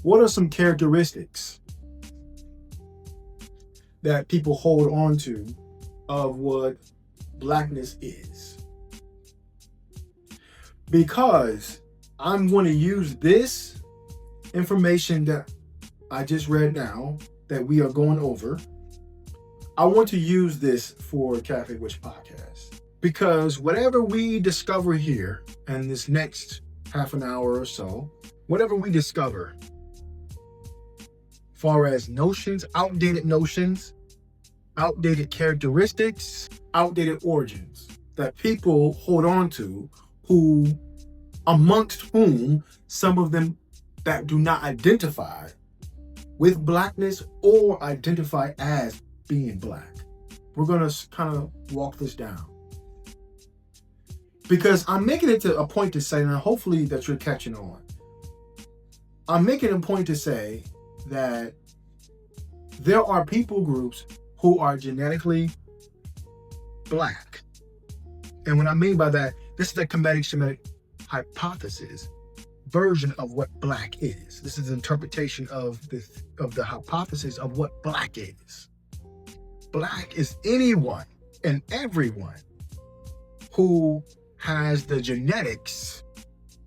What are some characteristics that people hold on to of what Blackness is? Because I'm going to use this information that I just read now, that we are going over. I want to use this for Cafe Witch Podcast. Because whatever we discover here in this next half an hour or so, whatever we discover, far as notions, outdated characteristics, outdated origins that people hold on to, who, amongst whom some of them that do not identify with Blackness or identify as being Black. We're going to kind of walk this down. Because I'm making it to a point to say, and hopefully that you're catching on, I'm making a point to say that there are people groups who are genetically Black. And what I mean by that, this is the comedic Shemitic hypothesis version of what Black is. This is an interpretation of the hypothesis of what Black is. Black is anyone and everyone who has the genetics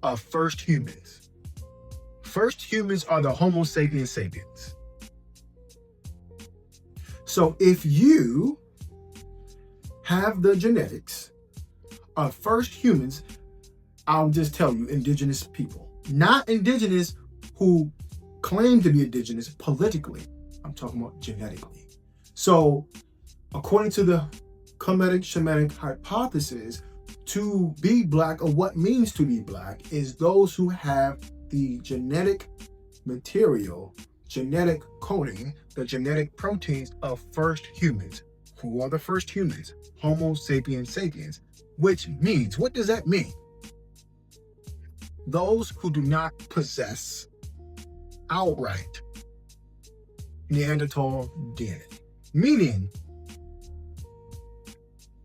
of first humans. First humans are the Homo sapiens sapiens. So if you have the genetics of first humans, I'll just tell you, indigenous people. Not indigenous who claim to be indigenous politically. I'm talking about genetically. So according to the comedic Shemitic hypothesis, to be Black, or what means to be Black, is those who have the genetic material, genetic coding, the genetic proteins of first humans. Who are the first humans? Homo sapiens sapiens. Which means, what does that mean? Those who do not possess outright Neanderthal DNA. Meaning,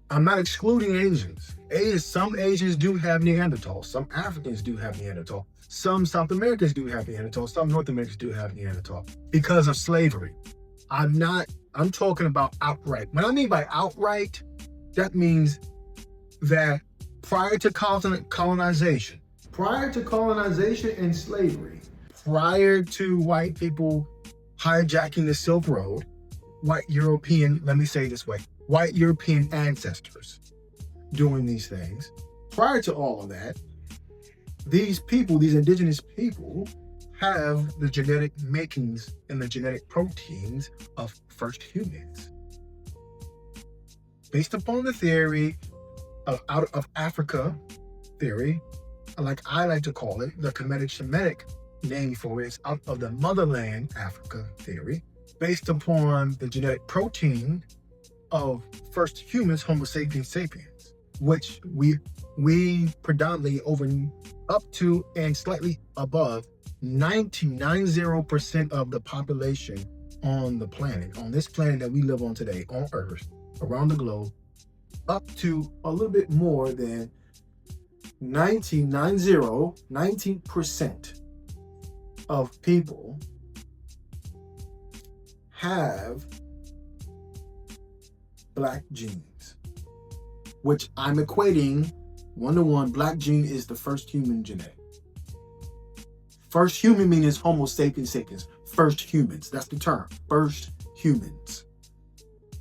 I'm not excluding Asians. Some Asians do have Neanderthal. Some Africans do have Neanderthal. Some South Americans do have Neanderthal. Some North Americans do have Neanderthal because of slavery. I'm talking about outright. When I mean by outright, that means that prior to colonization and slavery, prior to white people hijacking the Silk Road, white European ancestors doing these things, prior to all of that, these indigenous people, have the genetic makings and the genetic proteins of first humans. Based upon the theory of out of Africa theory, like I like to call it, the comedic Shemitic name for it is out of the motherland Africa theory, based upon the genetic protein of first humans, Homo sapiens sapiens, which we predominantly up to and slightly above 90% of the population on the planet, on this planet that we live on today, on Earth, around the globe, up to a little bit more than 19% of people have Black genes, which I'm equating 1-to-1. Black gene is the first human genetic. First human means Homo sapiens sapiens. First humans, that's the term. First humans.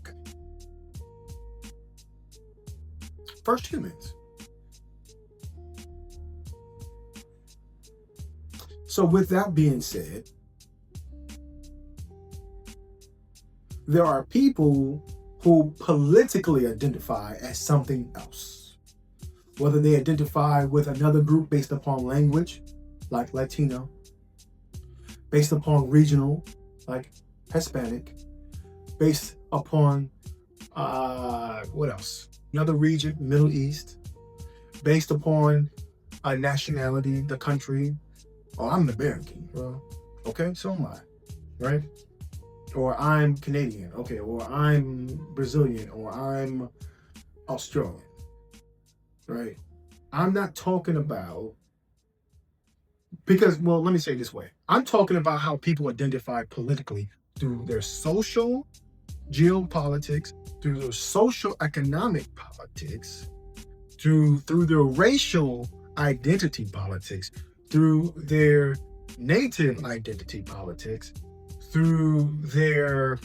Okay. First humans. So with that being said, there are people who politically identify as something else. Whether they identify with another group based upon language, like Latino, based upon regional, like Hispanic, based upon, what else? Another region, Middle East, based upon a nationality, the country. Oh, I'm American, well, okay, so am I, right? Or I'm Canadian, okay, or I'm Brazilian, or I'm Australian, right? I'm not talking about, because, well, let me say it this way. I'm talking about how people identify politically through their social geopolitics, through their social economic politics, through their racial identity politics, through their native identity politics, through their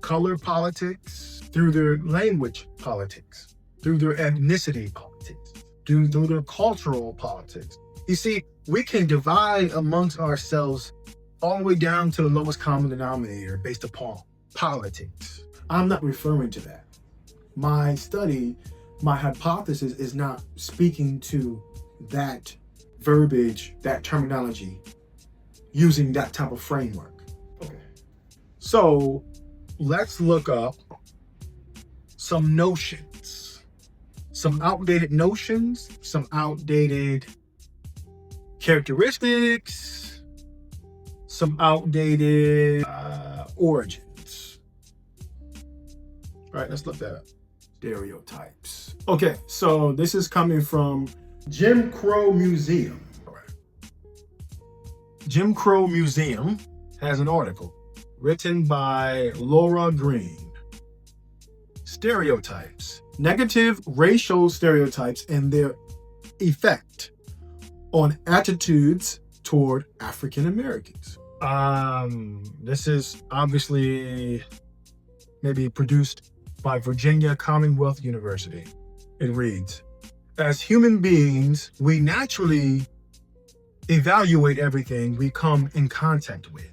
color politics, through their language politics, through their ethnicity politics, through their cultural politics. You see, we can divide amongst ourselves all the way down to the lowest common denominator based upon politics. I'm not referring to that. My study, my hypothesis is not speaking to that verbiage, that terminology, using that type of framework. Okay. So let's look up some notions, some outdated notions, some outdated characteristics, some outdated origins. All right, let's look that up. Stereotypes. Okay, so this is coming from Jim Crow Museum. All right. Jim Crow Museum has an article written by Laura Green. Stereotypes. Negative racial stereotypes and their effect on attitudes toward African Americans. This is obviously maybe produced by Virginia Commonwealth University. It reads, as human beings, we naturally evaluate everything we come in contact with.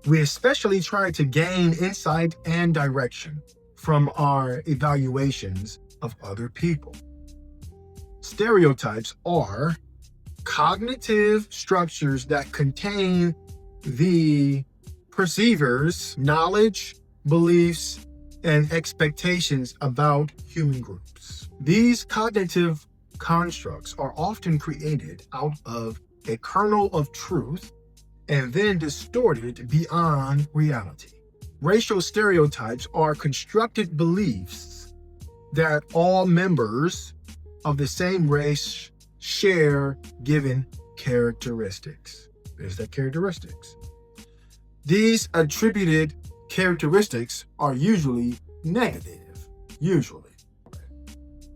We especially try to gain insight and direction from our evaluations of other people. Stereotypes are cognitive structures that contain the perceiver's knowledge, beliefs, and expectations about human groups. These cognitive constructs are often created out of a kernel of truth and then distorted beyond reality. Racial stereotypes are constructed beliefs that all members of the same race share given characteristics. There's that characteristics. These attributed characteristics are usually negative. Usually.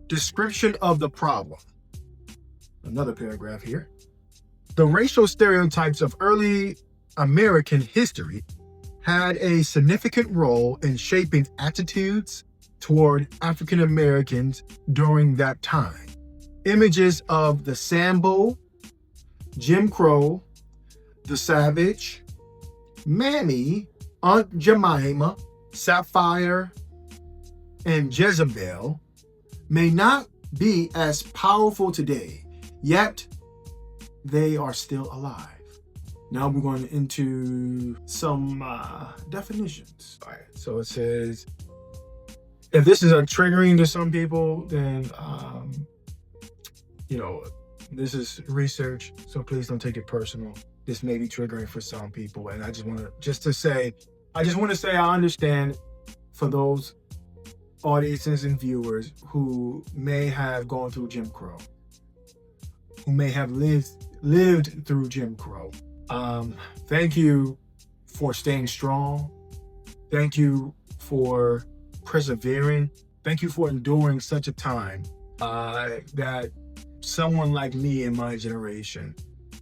Description of the problem. Another paragraph here. The racial stereotypes of early American history had a significant role in shaping attitudes toward African Americans during that time. Images of the Sambo, Jim Crow, the Savage, Mammy, Aunt Jemima, Sapphire, and Jezebel may not be as powerful today, yet they are still alive. Now we're going into some definitions. All right, so it says, if this is triggering to some people, then, this is research, so please don't take it personal. This may be triggering for some people, and I just want to say I understand for those audiences and viewers who may have gone through Jim Crow, who may have lived through Jim Crow. Thank you for staying strong. Thank you for persevering. Thank you for enduring such a time that someone like me in my generation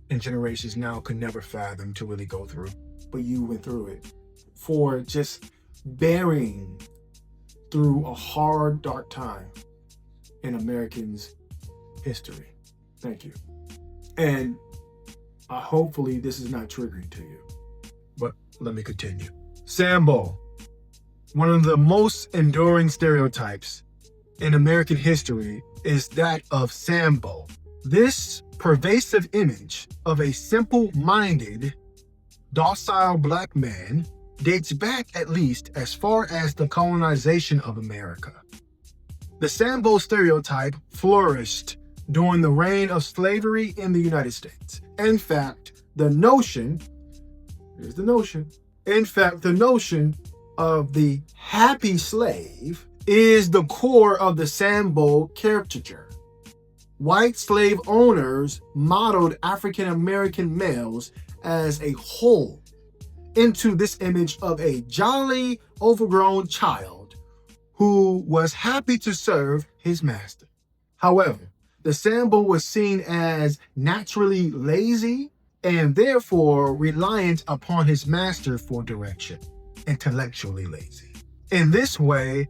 and generations now could never fathom to really go through. But you went through it. For just bearing through a hard, dark time in Americans' history. Thank you. And hopefully this is not triggering to you. But let me continue. Sambo, one of the most enduring stereotypes in American history is that of Sambo. This pervasive image of a simple-minded, docile black man dates back at least as far as the colonization of America. The Sambo stereotype flourished during the reign of slavery in the United States. In fact, the notion of the happy slave is the core of the Sambo caricature. white slave owners modeled African American males as a whole into this image of a jolly, overgrown child who was happy to serve his master. However, the Sambo was seen as naturally lazy and therefore reliant upon his master for direction, intellectually lazy. In this way,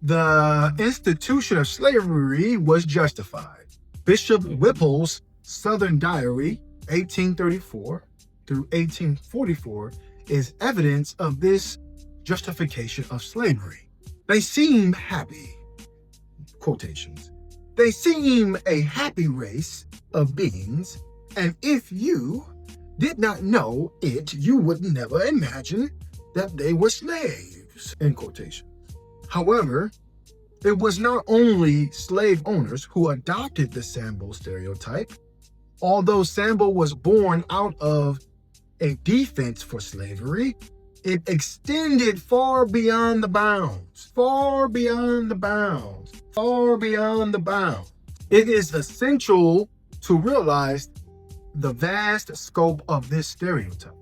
the institution of slavery was justified. Bishop Whipple's Southern Diary, 1834 through 1844, is evidence of this justification of slavery. They seem happy, quotations. They seem a happy race of beings, and if you did not know it, you would never imagine that they were slaves, end quotation. However, it was not only slave owners who adopted the Sambo stereotype. Although Sambo was born out of a defense for slavery, it extended far beyond the bounds, far beyond the bounds, far beyond the bounds. It is essential to realize the vast scope of this stereotype.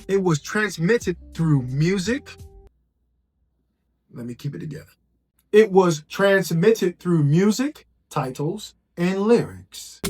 It was transmitted through music. Let me keep it together. It was transmitted through music, titles, and lyrics.